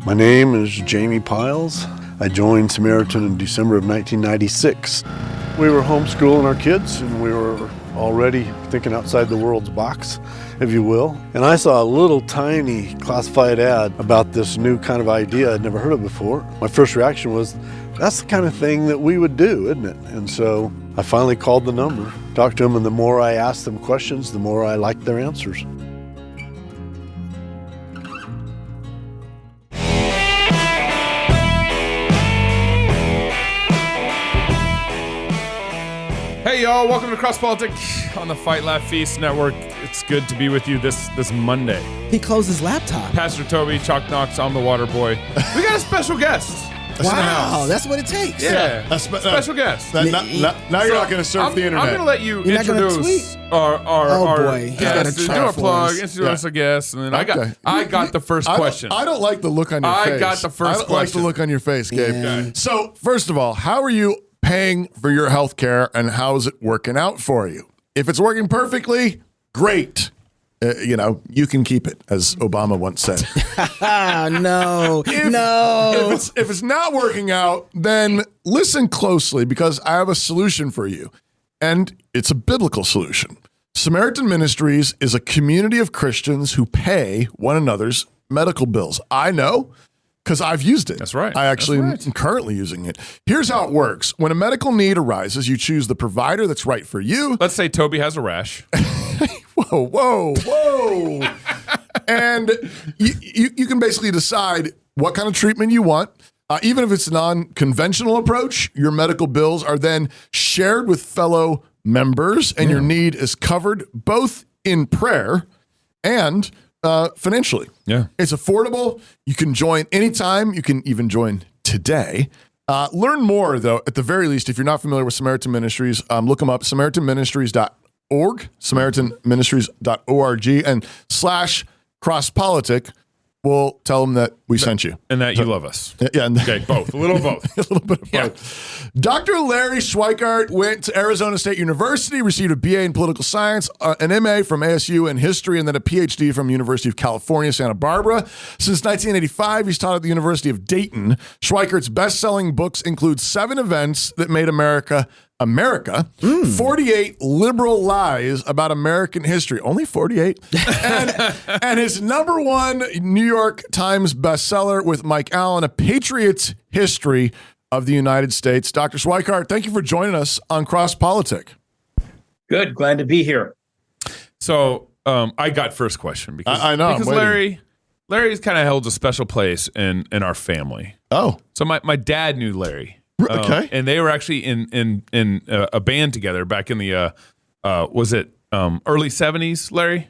My name is Jamie Piles. I joined Samaritan in December of 1996. We were homeschooling our kids, and we were already thinking outside the world's box, if you will. And I saw a little tiny classified ad about this new kind of idea I'd never heard of before. My first reaction was, that's the kind of thing that we would do, isn't it? And so I finally called the number, talked to them, and the more I asked them questions, the more I liked their answers. Hey y'all, welcome to Cross Politic on the Fight Laugh Feast Network. It's good to be with you this Monday. He closed his laptop. Pastor Toby, Chalk Knox, I'm the water boy. We got a special guest. Wow, that's what it takes. Yeah, special guest. Now you're not going to surf the internet. I'm going to let you You're introduce our boy. guest. Do a plug, introduce a guest, and then I got the first question. I don't like the look on your face. I got the first question. I like the look on your face, Gabe. Yeah. So, first of all, how are you paying for your health care, and how is it working out for you? If it's working perfectly, great. You can keep it, as Obama once said. No. If it's not working out, then listen closely, because I have a solution for you, and it's a biblical solution. Samaritan Ministries is a community of Christians who pay one another's medical bills. I know, because I've used it. That's right. I actually am currently using it. Here's how it works. When a medical need arises, you choose the provider that's right for you. Let's say Toby has a rash. Whoa. And you can basically decide what kind of treatment you want. Even if it's a non-conventional approach, your medical bills are then shared with fellow members, and your need is covered both in prayer and financially. Yeah. It's affordable. You can join anytime. You can even join today. Learn more, though, at the very least, if you're not familiar with Samaritan Ministries, look them up, SamaritanMinistries.org, SamaritanMinistries.org, and /crosspolitic. We'll tell them that we sent you. And that you love us. Yeah. Okay, both. A little of both. A little bit of both. Dr. Larry Schweikart went to Arizona State University, received a BA in political science, an MA from ASU in history, and then a PhD from University of California, Santa Barbara. Since 1985, he's taught at the University of Dayton. Schweikart's best-selling books include 7 Events That Made America, 48 liberal lies about American history. Only 48. and his #1 New York Times bestseller with Mike Allen, A Patriot's History of the United States. Dr. Schweikart, thank you for joining us on Cross Politic. Good. Glad to be here. So I got first question because I know, because Larry's kind of held a special place in our family. Oh. So my dad knew Larry. Okay. And they were actually in a band together back in the was it early 70s, Larry?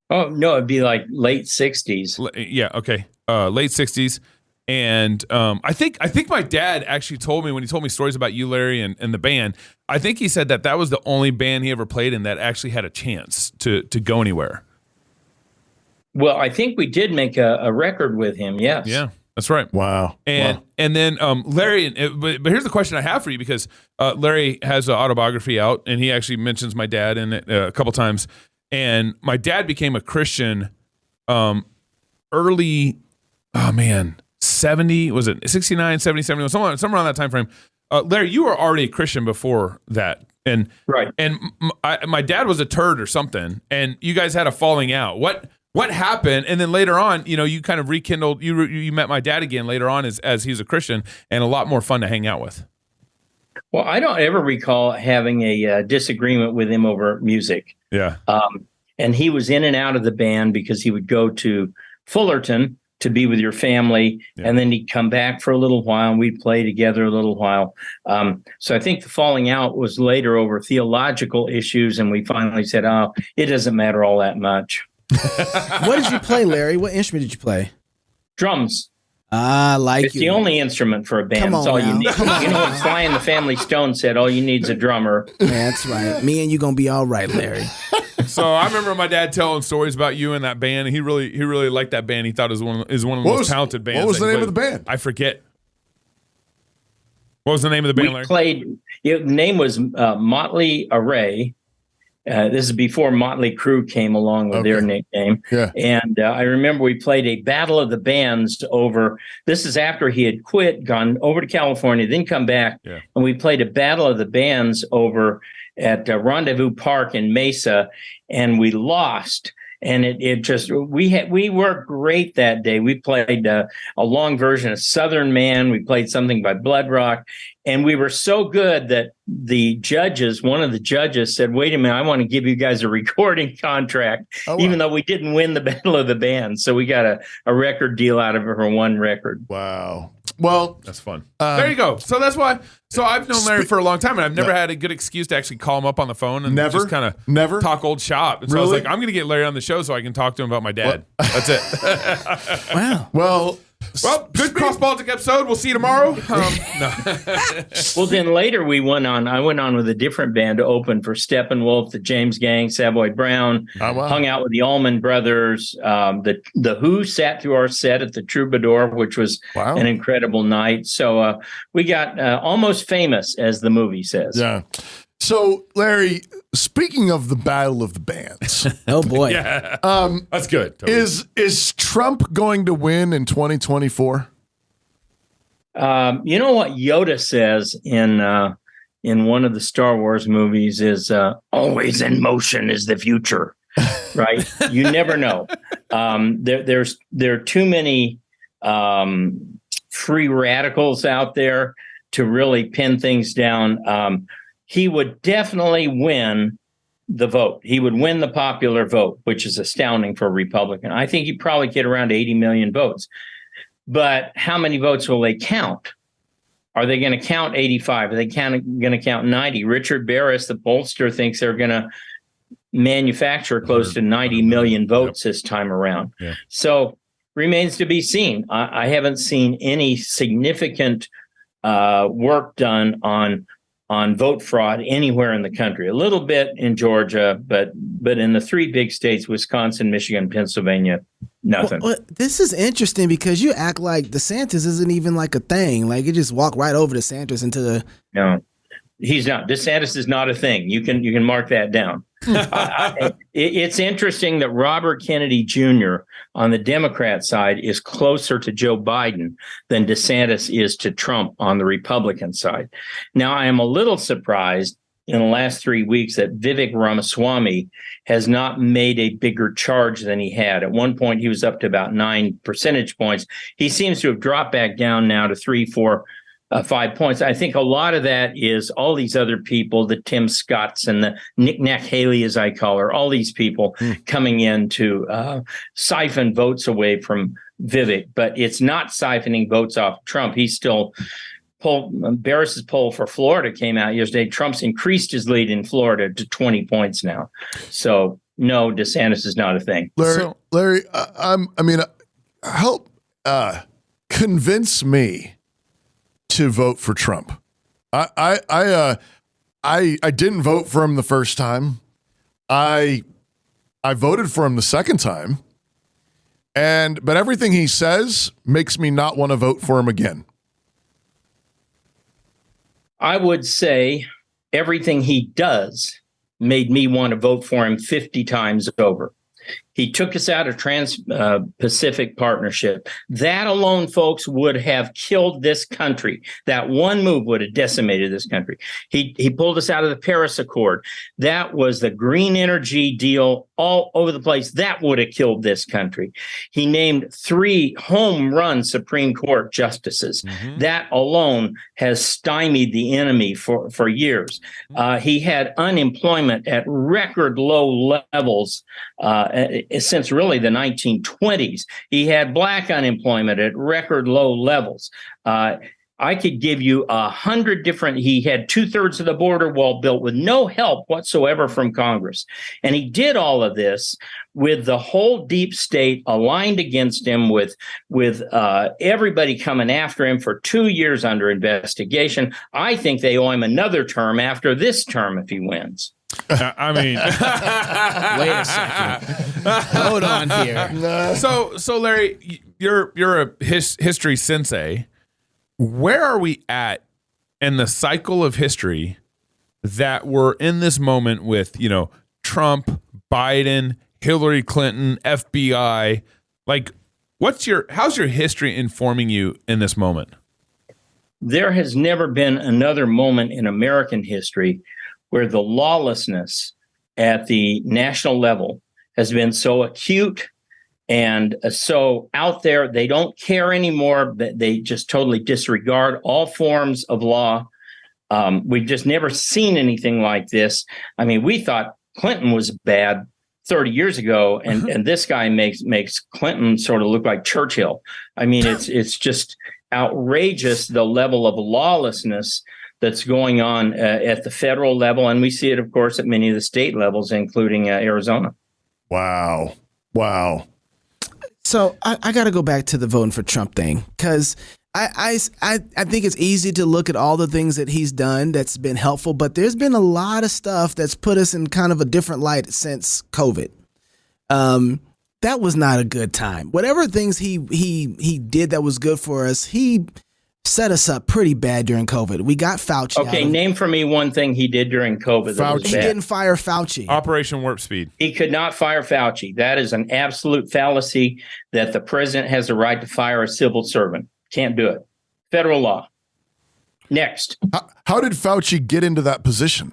Oh, no, it'd be like late 60s. Yeah, okay. Late 60s. And I think my dad actually told me, when he told me stories about you, Larry, and the band, I think he said that was the only band he ever played in that actually had a chance to go anywhere. Well, I think we did make a record with him, yes. Yeah. That's right. Wow. And then Larry, but here's the question I have for you, because Larry has an autobiography out, and he actually mentions my dad in it a couple times. And my dad became a Christian early, 70, was it 69, 70, 71, somewhere around that time frame. Larry, you were already a Christian before that. And right. And my dad was a turd or something, and you guys had a falling out. What happened? And then later on, you kind of rekindled. You met my dad again later on as he's a Christian, and a lot more fun to hang out with. Well, I don't ever recall having a disagreement with him over music. Yeah. And he was in and out of the band because he would go to Fullerton to be with your family, and then he'd come back for a little while, and we'd play together a little while. So I think the falling out was later over theological issues, and we finally said, "Oh, it doesn't matter all that much." What did you play, Larry? What instrument did you play? Drums. It's the only instrument for a band. That's all you need. You know what Sly and the Family Stone said? All you need is a drummer. That's right. Me and you gonna be all right, Larry. So I remember my dad telling stories about you and that band, and he really liked that band. He thought it was one of the most talented bands. What was the name of the band? I forget. What was the name of the band, Larry? The name was Motley Array. This is before Motley Crue came along with their nickname. Yeah. And I remember we played a battle of the bands over. This is after he had quit, gone over to California, then come back. Yeah. And we played a battle of the bands over at Rendezvous Park in Mesa, and we lost. And we worked great that day. We played a long version of Southern Man. We played something by Blood Rock. And we were so good that one of the judges said, wait a minute, I want to give you guys a recording contract, even though we didn't win the Battle of the Bands. So we got a record deal out of it for one record. Wow. Well, that's fun. There you go. So that's why. So I've known Larry for a long time, and I've never had a good excuse to actually call him up on the phone and just kind of talk old shop. And so I was like, I'm going to get Larry on the show so I can talk to him about my dad. That's it. Wow. Well, good Cross Baltic episode. We'll see you tomorrow. Well, then later I went on with a different band to open for Steppenwolf, the James Gang, Savoy Brown, hung out with the Allman Brothers. The Who sat through our set at the Troubadour, which was an incredible night. So we got almost famous, as the movie says. Yeah. So, Larry, speaking of the Battle of the Bands. Oh, boy. Yeah. That's good. Totally. Is Trump going to win in 2024? You know what Yoda says in one of the Star Wars movies is always in motion is the future, right? You never know. There are too many free radicals out there to really pin things down. He would definitely win the vote. He would win the popular vote, which is astounding for a Republican. I think he'd probably get around 80 million votes. But how many votes will they count? Are they going to count 85? Are they going to count 90? Richard Barris, the pollster, thinks they're going to manufacture close to 90 million votes this time around. Yeah. So remains to be seen. I haven't seen any significant work done on vote fraud anywhere in the country. A little bit in Georgia, but in the three big states, Wisconsin, Michigan, Pennsylvania, nothing. Well, this is interesting because you act like DeSantis isn't even like a thing. Like you just walk right over DeSantis into the... No, he's not. DeSantis is not a thing. You can mark that down. It's interesting that Robert Kennedy Jr. on the Democrat side is closer to Joe Biden than DeSantis is to Trump on the Republican side. Now, I am a little surprised in the last 3 weeks that Vivek Ramaswamy has not made a bigger charge than he had. At one point, he was up to about 9 percentage points. He seems to have dropped back down now to 3, 4, 5 points. I think a lot of that is all these other people, the Tim Scotts and the Nick Nack Haley, as I call her, all these people coming in to siphon votes away from Vivek. But it's not siphoning votes off Trump. He's still Barris's poll for Florida came out yesterday. Trump's increased his lead in Florida to 20 points now. So no, DeSantis is not a thing. Larry, help convince me to vote for Trump. I didn't vote for him the first time. I voted for him the second time. But everything he says makes me not want to vote for him again. I would say everything he does made me want to vote for him 50 times over. He took us out of Trans-Pacific Partnership. That alone, folks, would have killed this country. That one move would have decimated this country. He pulled us out of the Paris Accord. That was the green energy deal all over the place. That would have killed this country. He named 3 home run Supreme Court justices. Mm-hmm. That alone has stymied the enemy for years. He had unemployment at record low levels since really the 1920s. He had black unemployment at record low levels. I could give you 100 different. He had 2/3 of the border wall built with no help whatsoever from Congress. And he did all of this with the whole deep state aligned against him, with everybody coming after him for 2 years under investigation. I think they owe him another term after this term if he wins. I mean, wait a second. Hold on here. So Larry, you're a history sensei. Where are we at in the cycle of history that we're in this moment with, Trump, Biden, Hillary Clinton, FBI. Like, how's your history informing you in this moment? There has never been another moment in American history where the lawlessness at the national level has been so acute and so out there. They don't care anymore. They just totally disregard all forms of law. We've just never seen anything like this. I mean, we thought Clinton was bad 30 years ago, and this guy makes Clinton sort of look like Churchill. I mean, it's just outrageous, the level of lawlessness that's going on at the federal level, and we see it, of course, at many of the state levels, including Arizona. Wow. So I got to go back to the voting for Trump thing, because I think it's easy to look at all the things that he's done that's been helpful, but there's been a lot of stuff that's put us in kind of a different light since COVID. That was not a good time. Whatever things he did that was good for us, he set us up pretty bad during COVID. We got Fauci. Okay, name for me one thing he did during COVID. That was he bad. didn't fire Fauci. Operation Warp Speed. He could not fire Fauci. That is an absolute fallacy that the president has the right to fire a civil servant. Can't do it. Federal law. Next. How did Fauci get into that position?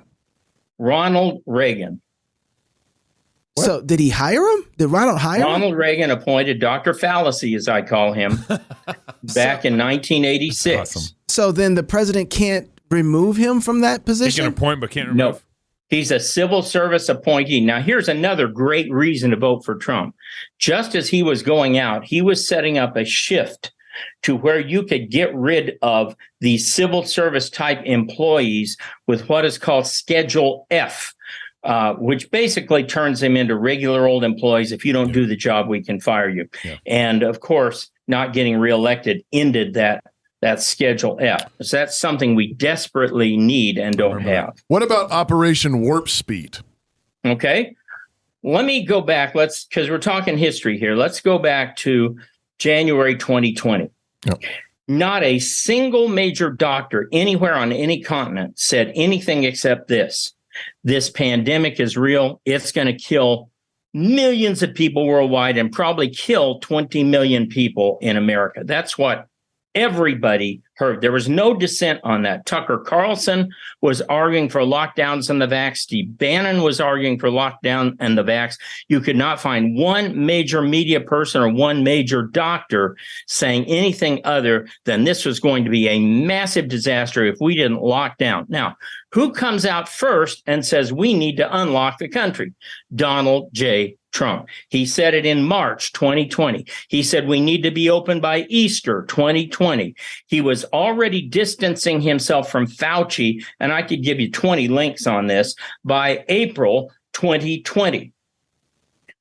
Ronald Reagan. What? So did he hire him? Did Ronald hire him? Ronald Reagan appointed Dr. Fallacy, as I call him, back in 1986. Awesome. So then the president can't remove him from that He position? can appoint but can't remove. No. He's a civil service appointee. Now, here's another great reason to vote for Trump. Just as he was going out, he was setting up a shift to where you could get rid of the civil service type employees with what is called Schedule F, which basically turns them into regular old employees. If you don't do the job, we can fire you. Yeah. And of course, not getting reelected ended that Schedule F. So that's something we desperately need and don't have. What about Operation Warp Speed? Okay. Let me go back. Because we're talking history here. Let's go back to January 2020. Yep. Not a single major doctor anywhere on any continent said anything except this. This pandemic is real. It's going to kill millions of people worldwide and probably kill 20 million people in America. That's what everybody heard. There was no dissent on that. Tucker Carlson was arguing for lockdowns and the vax. Steve Bannon was arguing for lockdown and the vax. You could not find one major media person or one major doctor saying anything other than this was going to be a massive disaster if we didn't lock down. Now, who comes out first and says we need to unlock the country? Donald J. Trump. He said it in March 2020. He said we need to be open by Easter 2020. He was already distancing himself from Fauci, and I could give you 20 links on this, by April 2020.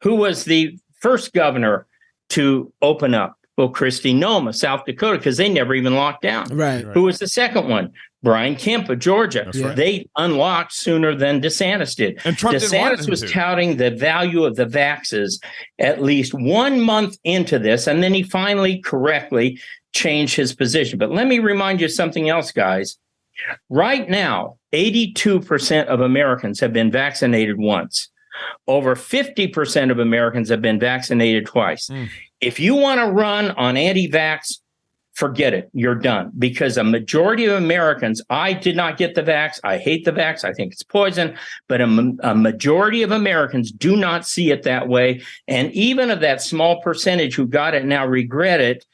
Who was the first governor to open up? Well, Kristi Noem of South Dakota, because they never even locked down. Right. Who was the second one? Brian Kemp of Georgia. That's right. They unlocked sooner than DeSantis did. And Trump didn't want DeSantis him was to. touting the value of the vaxes at least 1 month into this, and then he finally correctly changed his position. But let me remind you something else, guys. Right now, 82% of Americans have been vaccinated once. Over 50% of Americans have been vaccinated twice. If you want to run on anti-vax, forget it. You're done. Because a majority of Americans, I did not get the vax. I hate the vax. I think it's poison. But a majority of Americans do not see it that way. And even of that small percentage who got it now regret it,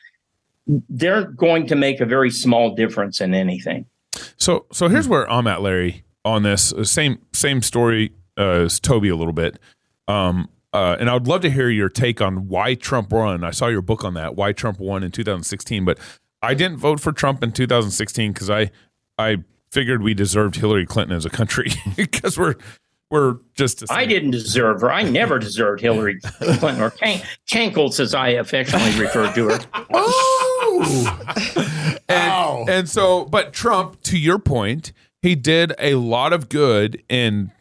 they're going to make a very small difference in anything. So here's where I'm at, Larry, on this. Same story as Toby a little bit. And I would love to hear your take on why Trump won. I saw your book on that, why Trump won in 2016. But I didn't vote for Trump in 2016 because I figured we deserved Hillary Clinton as a country because we're just. I didn't deserve her. I never deserved Hillary Clinton, or Cankles, as I affectionately refer to her. And so, but Trump, to your point, he did a lot of good in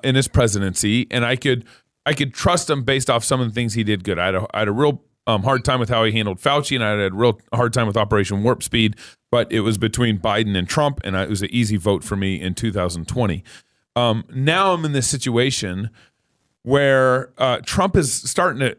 his presidency, and I could trust him based off some of the things he did good. I had a real hard time with how he handled Fauci, and I had a real hard time with Operation Warp Speed, but it was between Biden and Trump, and it was an easy vote for me in 2020. Now I'm in this situation where Trump is starting to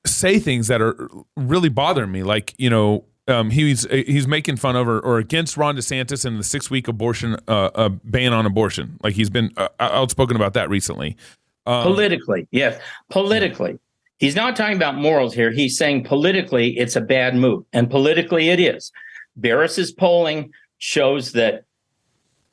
say things that are really bothering me. Like, he's making fun of or against Ron DeSantis and the 6-week abortion ban on abortion. Like, he's been outspoken about that recently. Politically, yes, politically. He's not talking about morals here. He's saying politically it's a bad move, and politically it is. Barris's polling shows that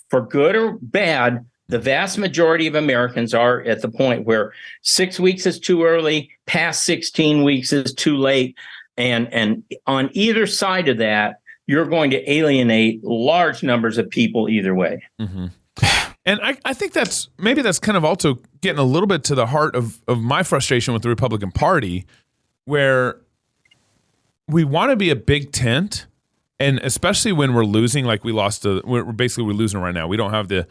for good or bad, the vast majority of Americans are at the point where 6 weeks is too early, past 16 weeks is too late. And on either side of that, you're going to alienate large numbers of people either way. Mm-hmm. And I think that's kind of also getting a little bit to the heart of my frustration with the Republican Party, where we want to be a big tent, and especially when we're losing, like we're losing right now. We don't have the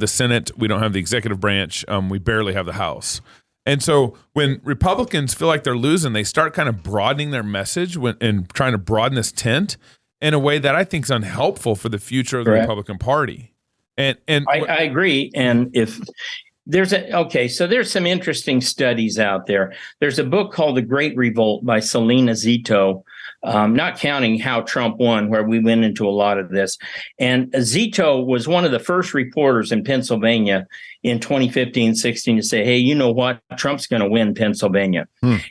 Senate, we don't have the executive branch, we barely have the House. And so when Republicans feel like they're losing, they start kind of broadening their message and trying to broaden this tent in a way that I think is unhelpful for the future of the Republican Party. And I agree. And if there's there's some interesting studies out there. There's a book called The Great Revolt by Selena Zito, not counting how Trump won, where we went into a lot of this. And Zito was one of the first reporters in Pennsylvania in 2015-16 to say, hey, you know what? Trump's going to win Pennsylvania.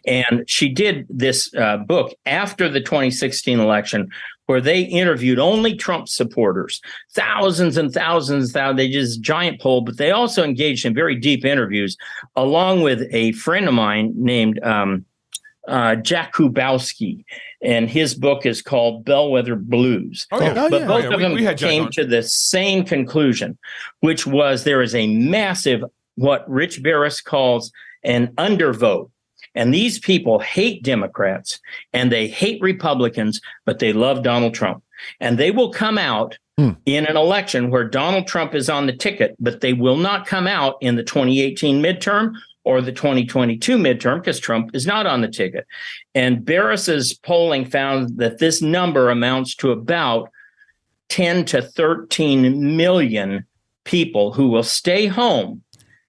And she did this book after the 2016 election, where they interviewed only Trump supporters, thousands and thousands. They just giant poll, but they also engaged in very deep interviews, along with a friend of mine named Jack Kubowski, and his book is called Bellwether Blues. Both of them came to the same conclusion, which was there is a massive, what Rich Barris calls an undervote. And these people hate Democrats and they hate Republicans, but they love Donald Trump. And they will come out in an election where Donald Trump is on the ticket, but they will not come out in the 2018 midterm or the 2022 midterm because Trump is not on the ticket. And Barris's polling found that this number amounts to about 10 to 13 million people who will stay home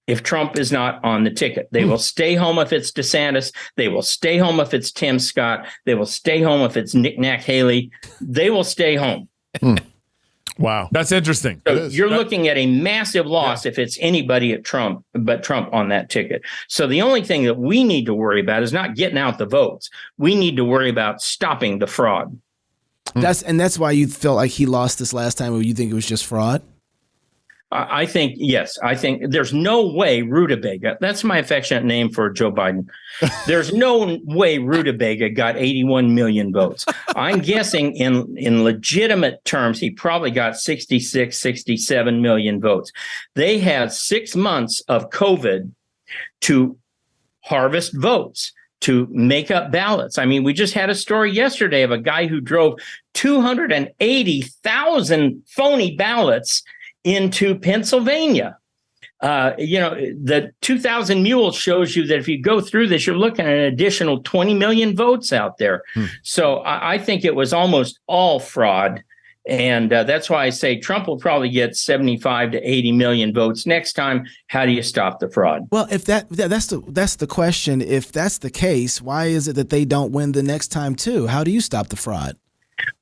if Trump is not on the ticket. They will stay home if it's DeSantis. They will stay home if it's Tim Scott. They will stay home if it's Nick Haley. They will stay home. Wow. That's interesting. So you're looking at a massive loss if it's anybody but Trump on that ticket. So the only thing that we need to worry about is not getting out the votes. We need to worry about stopping the fraud. That's why you felt like he lost this last time, or you think it was just fraud? I think, yes. I think there's no way Rutabaga, that's my affectionate name for Joe Biden. There's no way Rutabaga got 81 million votes. I'm guessing in legitimate terms, he probably got 66, 67 million votes. They had 6 months of COVID to harvest votes, to make up ballots. I mean, we just had a story yesterday of a guy who drove 280,000 phony ballots into Pennsylvania. The 2,000 Mules shows you that if you go through this, you're looking at an additional 20 million votes out there. So I think it was almost all fraud. And that's why I say Trump will probably get 75 to 80 million votes next time. How do you stop the fraud? Well, if that's the question. If that's the case, why is it that they don't win the next time too? How do you stop the fraud?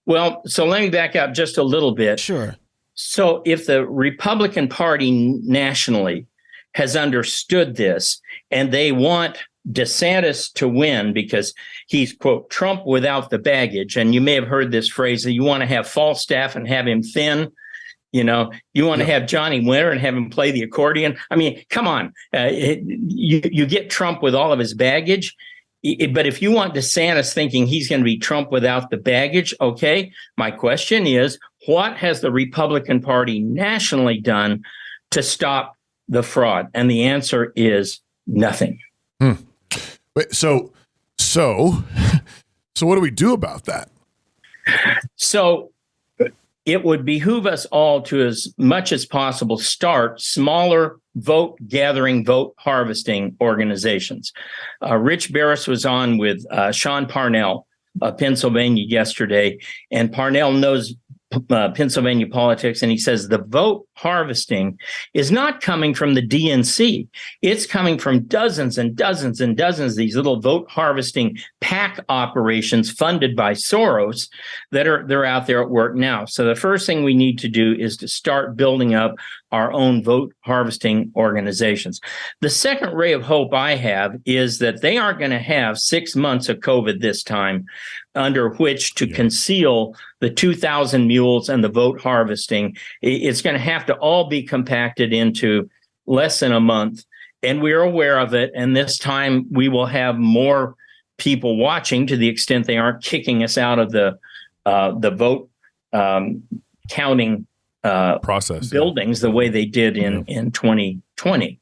Well, so let me back up just a little bit. Sure. So if the Republican Party nationally has understood this and they want DeSantis to win because he's, quote, Trump without the baggage, and you may have heard this phrase that you want to have Falstaff and have him thin, you want to have Johnny Winter and have him play the accordion. I mean, come on, you get Trump with all of his baggage. But if you want DeSantis thinking he's going to be Trump without the baggage, okay, my question is, what has the Republican Party nationally done to stop the fraud? And the answer is nothing. Wait, so what do we do about that? So it would behoove us all to, as much as possible, start smaller vote gathering, vote harvesting organizations. Rich Barris was on with Sean Parnell of Pennsylvania yesterday, and Parnell knows Pennsylvania politics, and he says the vote harvesting is not coming from the DNC. It's coming from dozens and dozens and dozens of these little vote harvesting PAC operations funded by Soros they're out there at work now. So the first thing we need to do is to start building up our own vote harvesting organizations. The second ray of hope I have is that they aren't going to have 6 months of COVID this time under which to conceal the 2,000 mules and the vote harvesting. It's going to have to all be compacted into less than a month. And we're aware of it. And this time we will have more people watching, to the extent they aren't kicking us out of the vote counting process buildings the way they did in 2020.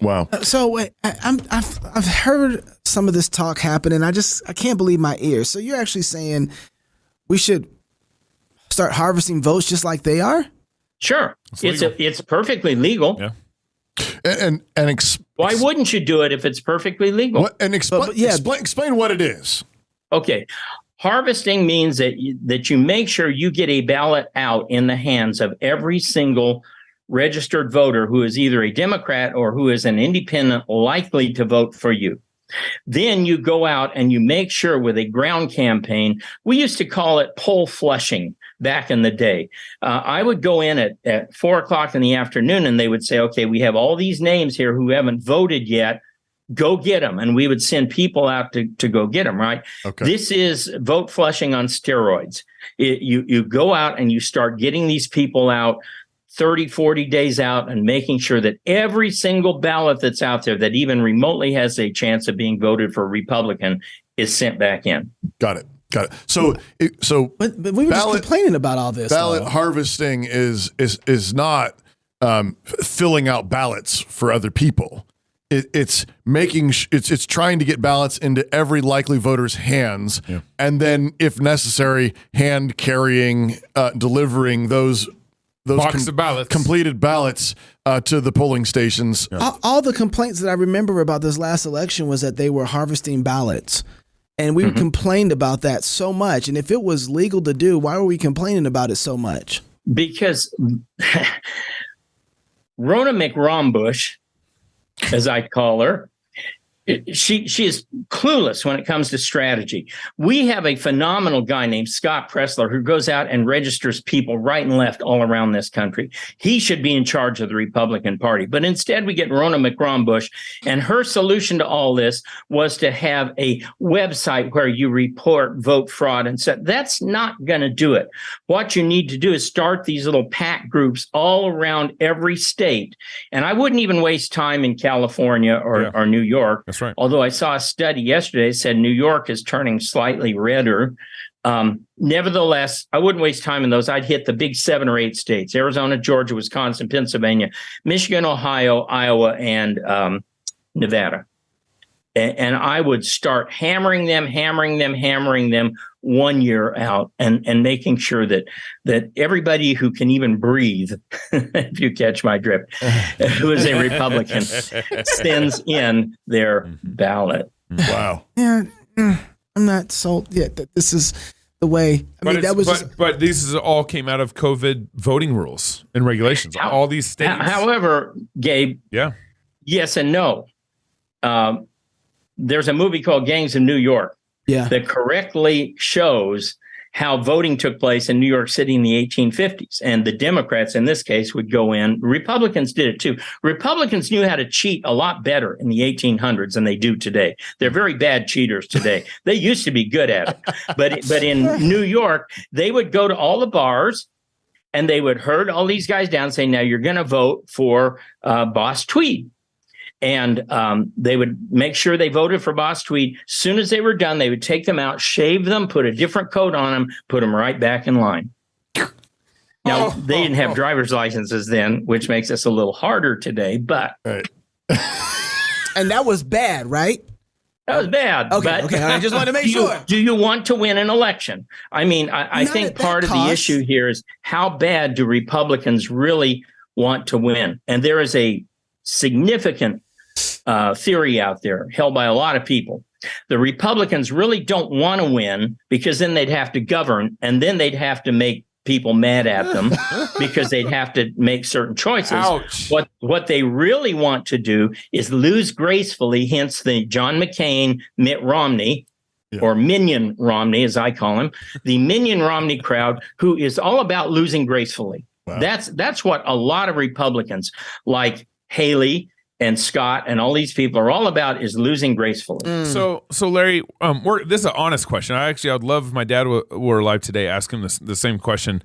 Wow. So wait, I've heard some of this talk happen, and I can't believe my ears. So you're actually saying we should start harvesting votes just like they are? Sure, it's perfectly legal. Yeah. And Why wouldn't you do it if it's perfectly legal? Explain what it is. Okay. Harvesting means that you make sure you get a ballot out in the hands of every single registered voter who is either a Democrat or who is an independent likely to vote for you. Then you go out and you make sure with a ground campaign. We used to call it poll flushing back in the day. I would go in at 4:00 in the afternoon and they would say, okay, we have all these names here who haven't voted yet. Go get them. And we would send people out to go get them, right? Okay. This is vote flushing on steroids. You go out and you start getting these people out 30, 40 days out and making sure that every single ballot that's out there that even remotely has a chance of being voted for Republican is sent back in. Got it. So But we were just complaining about all this. Ballot harvesting is not filling out ballots for other people. It's trying to get ballots into every likely voter's hands, and then, if necessary, hand carrying, delivering those box of ballots, completed ballots to the polling stations. All the complaints that I remember about this last election was that they were harvesting ballots, and we complained about that so much. And if it was legal to do, why were we complaining about it so much? Because Rona McRombush, as I call her, she is clueless when it comes to strategy. We have a phenomenal guy named Scott Pressler who goes out and registers people right and left all around this country. He should be in charge of the Republican Party. But instead, we get Rona McRombush, and her solution to all this was to have a website where you report vote fraud, and said that's not going to do it. What you need to do is start these little PAC groups all around every state. And I wouldn't even waste time in California or New York. That's right. Although I saw a study yesterday that said New York is turning slightly redder. Nevertheless, I wouldn't waste time in those. I'd hit the big 7 or 8 states: Arizona, Georgia, Wisconsin, Pennsylvania, Michigan, Ohio, Iowa, and Nevada. And I would start hammering them 1 year out and making sure that everybody who can even breathe, if you catch my drift, who is a Republican, sends in their ballot. Wow. Yeah, I'm not sold yet that this is the way. But these all came out of COVID voting rules and regulations. All these states. However, Gabe, yes and no. There's a movie called Gangs of New York that correctly shows how voting took place in New York City in the 1850s. And the Democrats, in this case, would go in. Republicans did it too. Republicans knew how to cheat a lot better in the 1800s than they do today. They're very bad cheaters today. They used to be good at it. But in New York, they would go to all the bars and they would herd all these guys down and say, now you're going to vote for Boss Tweed. And they would make sure they voted for Boss Tweed. As soon as they were done, they would take them out, shave them, put a different coat on them, put them right back in line. Now, they didn't have driver's licenses then, which makes us a little harder today, but. Right. And that was bad, right? That was bad. Okay. I just wanted to make sure. Do you want to win an election? I mean, I think part of the issue here is how bad do Republicans really want to win? And there is a significant theory out there held by a lot of people. The Republicans really don't want to win because then they'd have to govern and then they'd have to make people mad at them because they'd have to make certain choices. Ouch. What they really want to do is lose gracefully, hence the John McCain, Mitt Romney, or Minion Romney, as I call him, the Minion Romney crowd, who is all about losing gracefully. Wow. That's what a lot of Republicans like Haley and Scott and all these people are all about, is losing gracefully. So Larry, this is an honest question. I'd love if my dad were alive today, ask him the same question.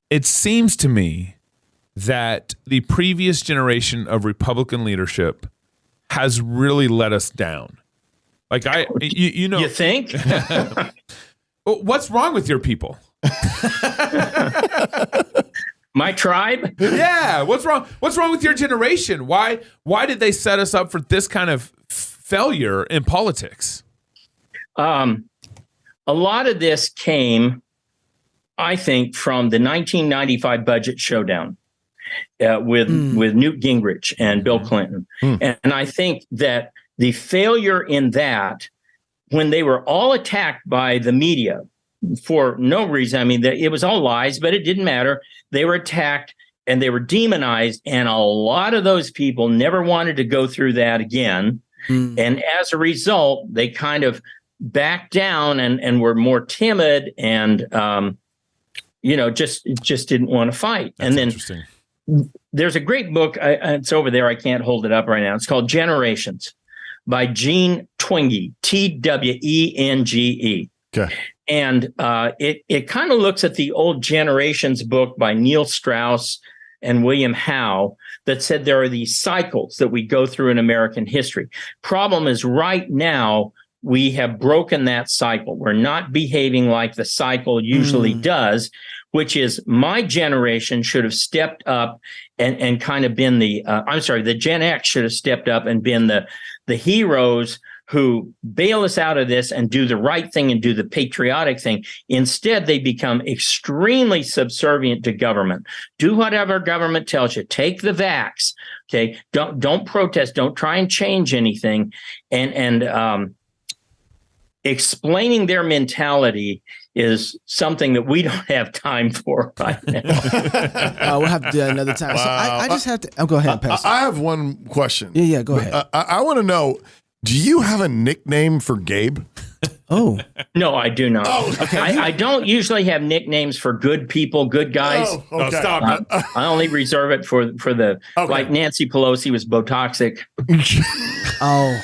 It seems to me that the previous generation of Republican leadership has really let us down. Like you know, you think? What's wrong with your people? My tribe? Yeah. What's wrong? What's wrong with your generation? Why did they set us up for this kind of failure in politics? A lot of this came, I think, from the 1995 budget showdown with Newt Gingrich and Bill Clinton. And I think that the failure in that, when they were all attacked by the media for no reason, I mean, it was all lies, but it didn't matter. They were attacked and they were demonized. And a lot of those people never wanted to go through that again. And as a result, they kind of backed down and were more timid and, just didn't want to fight. That's and then interesting. There's a great book. It's over there. I can't hold it up right now. It's called Generations by Gene Twenge, Twenge. Okay. And it kind of looks at the old Generations book by Neil Strauss and William Howe that said there are these cycles that we go through in American history. Problem is, right now, we have broken that cycle. We're not behaving like the cycle usually does, which is my generation should have stepped up and kind of been the Gen X should have stepped up and been the heroes who bail us out of this and do the right thing and do the patriotic thing. Instead, they become extremely subservient to government. Do whatever government tells you. Take the vax. Okay. Don't protest. Don't try and change anything. And explaining their mentality is something that we don't have time for right now. We'll have to do that another time. So I just have to go ahead and pass. I have one question. Yeah, go ahead. I want to know, do you have a nickname for Gabe? Oh. No, I do not. Oh, okay. I don't usually have nicknames for good people, good guys. Oh, okay. Stop it. I only reserve it for the, like Nancy Pelosi was Botoxic. Oh.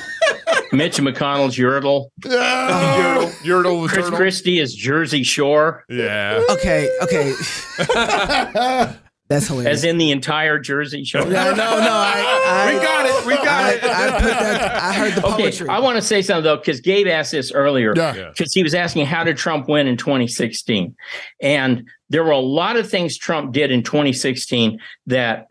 Mitch McConnell's Yertle. Yertle. Chris Christie is Jersey Shore. Yeah. Okay. That's hilarious. As in the entire Jersey Shore. No. We got it. I put that. I heard the poetry. I want to say something though, because Gabe asked this earlier. Yeah. Because he was asking, how did Trump win in 2016? And there were a lot of things Trump did in 2016 that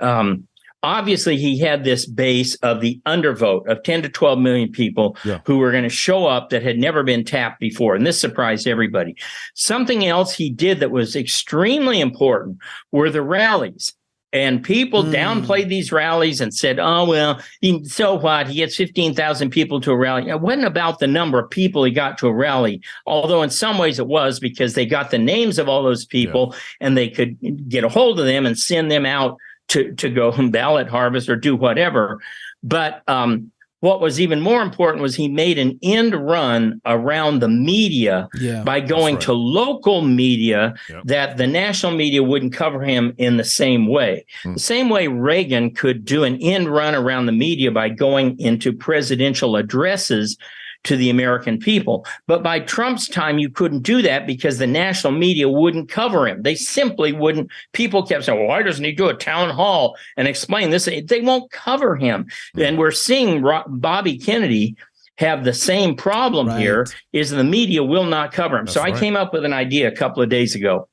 obviously he had this base of the undervote of 10 to 12 million people who were going to show up that had never been tapped before. And this surprised everybody. Something else he did that was extremely important were the rallies. And people downplayed these rallies and said, oh, well, so what? He gets 15,000 people to a rally. It wasn't about the number of people he got to a rally, although in some ways it was, because they got the names of all those people and they could get a hold of them and send them out to go and ballot harvest or do whatever. But what was even more important was he made an end run around the media by going to local media that the national media wouldn't cover him in the same way. The same way Reagan could do an end run around the media by going into presidential addresses to the American people. But by Trump's time, you couldn't do that because the national media wouldn't cover him. They simply wouldn't. People kept saying, well, why doesn't he do a town hall and explain this? They won't cover him. And we're seeing Bobby Kennedy have the same problem here, is the media will not cover him. I came up with an idea a couple of days ago.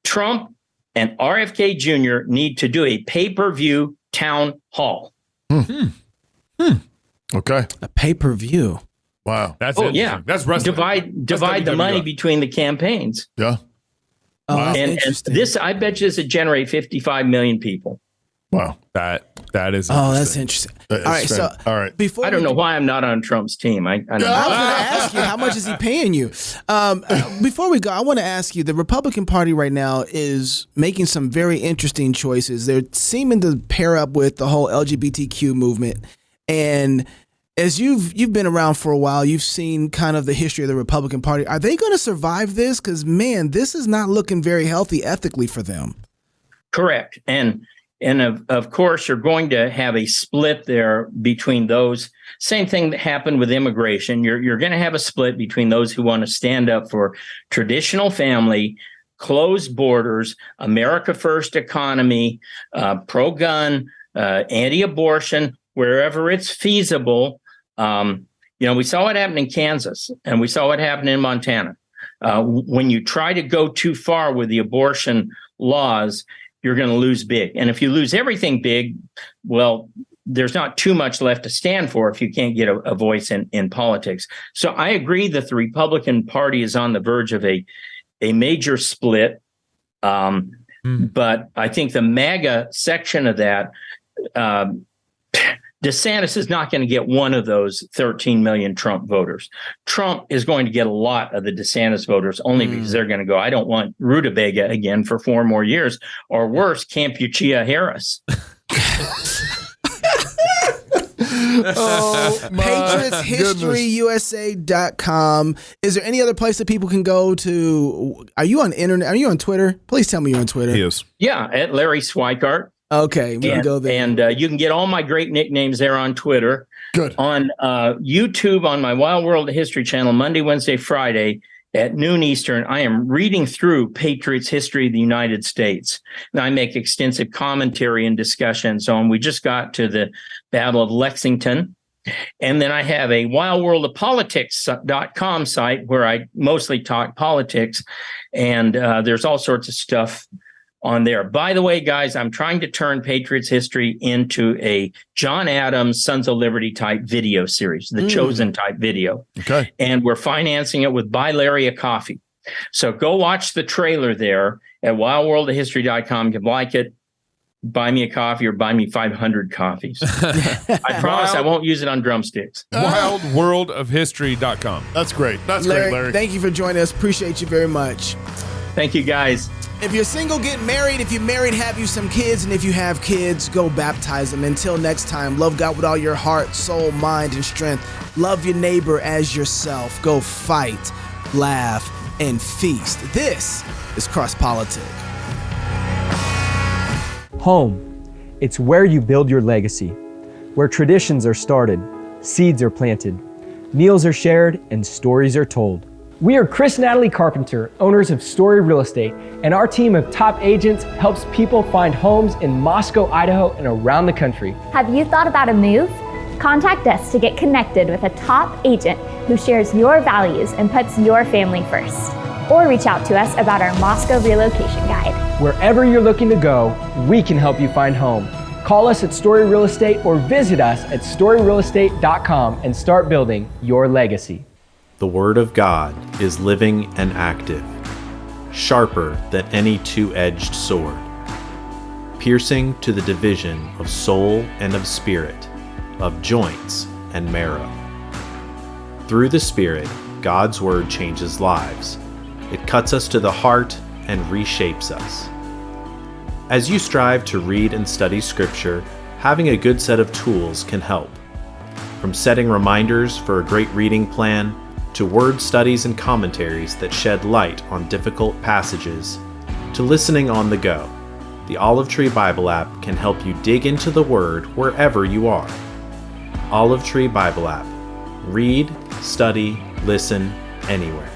Trump and RFK Jr. need to do a pay-per-view town hall. Okay. A pay-per-view. Wow. That's That's wrestling. Divide the money between the campaigns. Yeah. Oh, that's and interesting. this, I bet you, this would generate 55 million people. Wow. That is Oh, that's interesting. interesting. All right, so all right. before I don't we know why I'm not on Trump's team. I don't know. I was going to ask you, how much is he paying you? Before we go, I want to ask you, the Republican Party right now is making some very interesting choices. They're seeming to pair up with the whole LGBTQ movement. And as you've been around for a while, you've seen kind of the history of the Republican Party. Are they going to survive this? Because, man, this is not looking very healthy ethically for them. Correct. And of course, you're going to have a split there between those. Same thing that happened with immigration. You're going to have a split between those who want to stand up for traditional family, closed borders, America First economy, pro-gun, anti-abortion, wherever it's feasible. We saw what happened in Kansas, and we saw what happened in Montana. When you try to go too far with the abortion laws, you're going to lose big. And if you lose everything big, well, there's not too much left to stand for if you can't get a voice in politics. So I agree that the Republican Party is on the verge of a major split. But I think the MAGA section of that, DeSantis is not going to get one of those 13 million Trump voters. Trump is going to get a lot of the DeSantis voters only because they're going to go, I don't want Rutabaga again for 4 more years, or worse, Campuchia Harris. PatriotsHistoryUSA.com. Is there any other place that people can go to? Are you on internet? Are you on Twitter? Please tell me you're on Twitter. He is. Yeah, at Larry Schweikart. Okay, we can go there. And you can get all my great nicknames there on Twitter. Good. On YouTube, on my Wild World of History channel, Monday, Wednesday, Friday at noon Eastern, I am reading through Patriots' History of the United States. And I make extensive commentary and discussions on. We just got to the Battle of Lexington. And then I have a wildworldofpolitics.com site where I mostly talk politics. And there's all sorts of stuff on there. By the way, guys, I'm trying to turn Patriots history into a John Adams, Sons of Liberty type video series, the Chosen type video. Okay. And we're financing it with Buy Larry a Coffee. So go watch the trailer there at wildworldofhistory.com. If you like it, buy me a coffee or buy me 500 coffees. I promise I won't use it on drumsticks. Wildworldofhistory.com. That's great. That's Larry, great, Larry. thank you for joining us. Appreciate you very much. Thank you, guys. If you're single, get married. If you're married, have you some kids. And if you have kids, go baptize them. Until next time, love God with all your heart, soul, mind, and strength. Love your neighbor as yourself. Go fight, laugh, and feast. This is Cross Politic. Home. It's where you build your legacy, where traditions are started, seeds are planted, meals are shared, and stories are told. We are Chris and Natalie Carpenter, owners of Story Real Estate, and our team of top agents helps people find homes in Moscow, Idaho, and around the country. Have you thought about a move? Contact us to get connected with a top agent who shares your values and puts your family first. Or reach out to us about our Moscow relocation guide. Wherever you're looking to go, we can help you find home. Call us at Story Real Estate or visit us at storyrealestate.com and start building your legacy. The Word of God is living and active, sharper than any two-edged sword, piercing to the division of soul and of spirit, of joints and marrow. Through the Spirit, God's Word changes lives. It cuts us to the heart and reshapes us. As you strive to read and study Scripture, having a good set of tools can help. From setting reminders for a great reading plan, to word studies and commentaries that shed light on difficult passages, to listening on the go, the Olive Tree Bible app can help you dig into the Word wherever you are. Olive Tree Bible app. Read, study, listen, anywhere.